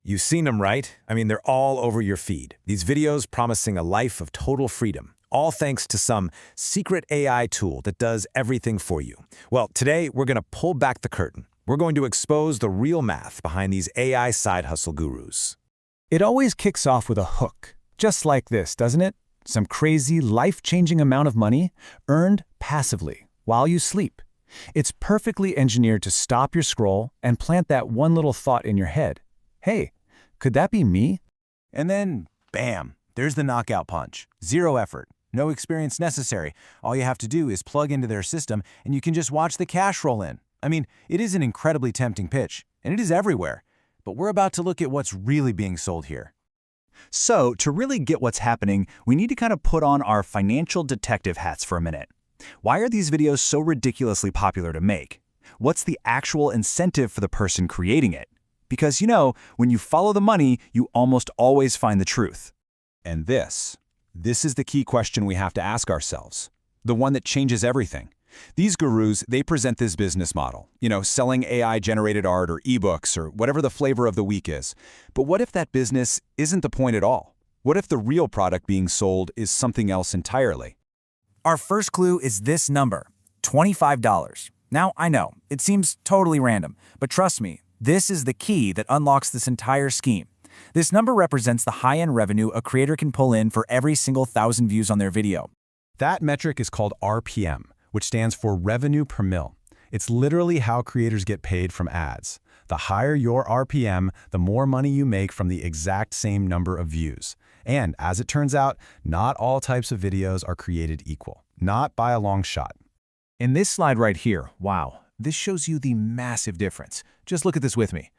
You've seen them, right? I mean, they're all over your feed. These videos promising a life of total freedom, all thanks to some secret AI tool that does everything for you. Well, today we're going to pull back the curtain. We're going to expose the real math behind these AI side hustle gurus. It always kicks off with a hook, just like this, doesn't it? Some crazy, life-changing amount of money earned passively while you sleep. It's perfectly engineered to stop your scroll and plant that one little thought in your head. Hey, could that be me? And then, bam, there's the knockout punch. Zero effort, no experience necessary. All you have to do is plug into their system and you can just watch the cash roll in. I mean, it is an incredibly tempting pitch, and it is everywhere. But we're about to look at what's really being sold here. So, to really get what's happening, we need to kind of put on our financial detective hats for a minute. Why are these videos so ridiculously popular to make? What's the actual incentive for the person creating it? Because, when you follow the money, you almost always find the truth. And this is the key question we have to ask ourselves, the one that changes everything. These gurus, they present this business model, selling AI-generated art or ebooks or whatever the flavor of the week is. But what if that business isn't the point at all? What if the real product being sold is something else entirely? Our first clue is this number, $25. Now, I know, it seems totally random, but trust me, this is the key that unlocks this entire scheme. This number represents the high-end revenue a creator can pull in for every single 1,000 views on their video. That metric is called RPM, which stands for revenue per mil. It's literally how creators get paid from ads. The higher your RPM, the more money you make from the exact same number of views. And as it turns out, not all types of videos are created equal, not by a long shot. In this slide right here, wow, this shows you the massive difference. Just look at this with me.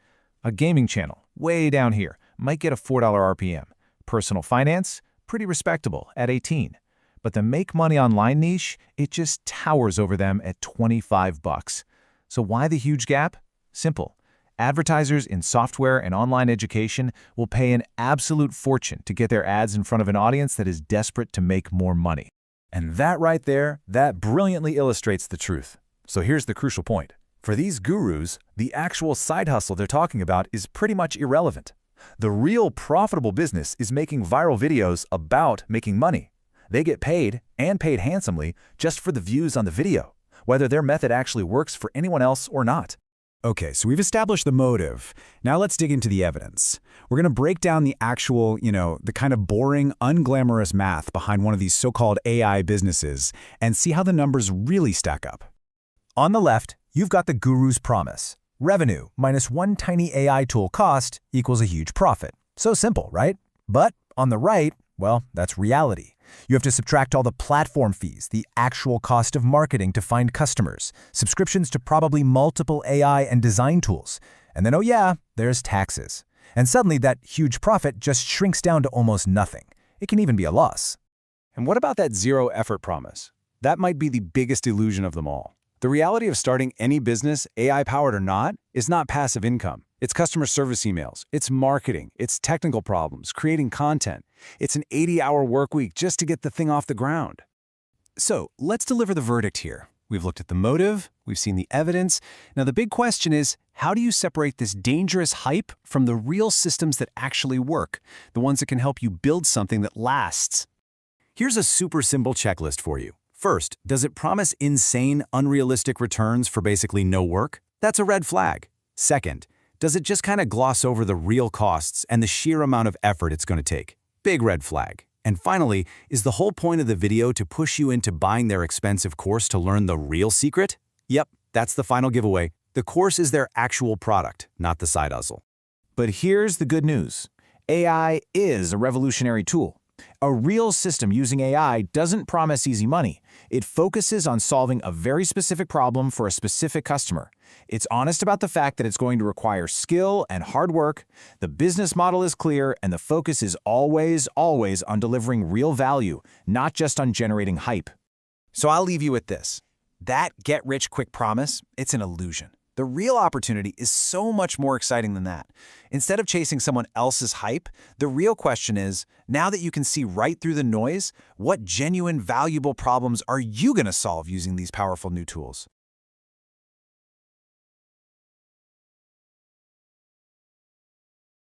A gaming channel, way down here, might get a $4 RPM. Personal finance, pretty respectable at 18. But the make money online niche, it just towers over them at 25 bucks. So why the huge gap? Simple. Advertisers in software and online education will pay an absolute fortune to get their ads in front of an audience that is desperate to make more money. And that right there, that brilliantly illustrates the truth. So here's the crucial point. For these gurus, the actual side hustle they're talking about is pretty much irrelevant. The real profitable business is making viral videos about making money. They get paid, and paid handsomely, just for the views on the video, whether their method actually works for anyone else or not. Okay, so we've established the motive. Now let's dig into the evidence. We're going to break down the actual, the kind of boring, unglamorous math behind one of these so-called AI businesses and see how the numbers really stack up. On the left, you've got the guru's promise. Revenue minus one tiny AI tool cost equals a huge profit. So simple, right? But on the right, well, that's reality. You have to subtract all the platform fees, the actual cost of marketing to find customers, subscriptions to probably multiple AI and design tools, and then, oh yeah, there's taxes. And suddenly that huge profit just shrinks down to almost nothing. It can even be a loss. And what about that zero effort promise? That might be the biggest illusion of them all. The reality of starting any business, AI-powered or not, is not passive income. It's customer service emails, it's marketing, it's technical problems, creating content. It's an 80-hour work week just to get the thing off the ground. So let's deliver the verdict here. We've looked at the motive, we've seen the evidence. Now the big question is, how do you separate this dangerous hype from the real systems that actually work, the ones that can help you build something that lasts? Here's a super simple checklist for you. First, does it promise insane, unrealistic returns for basically no work? That's a red flag. Second, does it just kind of gloss over the real costs and the sheer amount of effort it's going to take? Big red flag. And finally, is the whole point of the video to push you into buying their expensive course to learn the real secret? Yep, that's the final giveaway. The course is their actual product, not the side hustle. But here's the good news. AI is a revolutionary tool. A real system using AI doesn't promise easy money. It focuses on solving a very specific problem for a specific customer. It's honest about the fact that it's going to require skill and hard work. The business model is clear, and the focus is always on delivering real value, not just on generating hype. So I'll leave you with this. That get-rich-quick promise, it's an illusion. The real opportunity is so much more exciting than that. Instead of chasing someone else's hype, the real question is, now that you can see right through the noise, what genuine, valuable problems are you going to solve using these powerful new tools?